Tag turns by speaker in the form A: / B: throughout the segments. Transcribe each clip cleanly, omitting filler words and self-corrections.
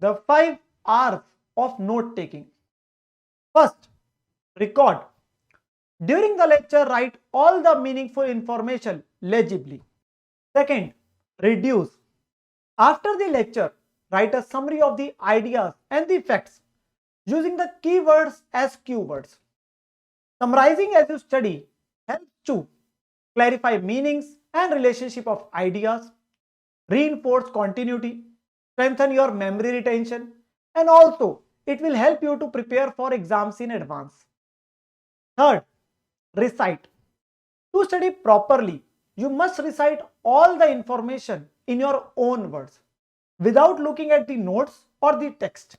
A: the 5 R's of note taking. First, record. During the lecture, write all the meaningful information legibly. Second, reduce. After the lecture, write a summary of the ideas and the facts using the keywords as keywords. Summarizing as you study helps to clarify meanings and relationship of ideas, reinforce continuity, strengthen your memory retention, and also it will help you to prepare for exams in advance. Third, recite. To study properly, you must recite all the information in your own words without looking at the notes or the text.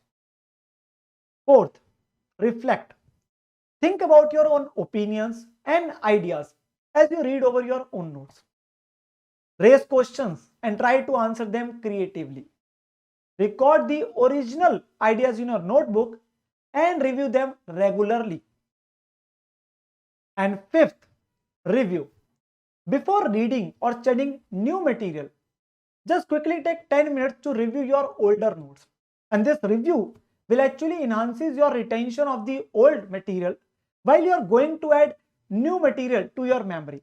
A: Fourth, reflect. Think about your own opinions and ideas as you read over your own notes. Raise questions and try to answer them creatively. Record the original ideas in your notebook and review them regularly. And fifth, review. Before reading or studying new material, just quickly take 10 minutes to review your older notes. And this review will actually enhances your retention of the old material while you are going to add new material to your memory.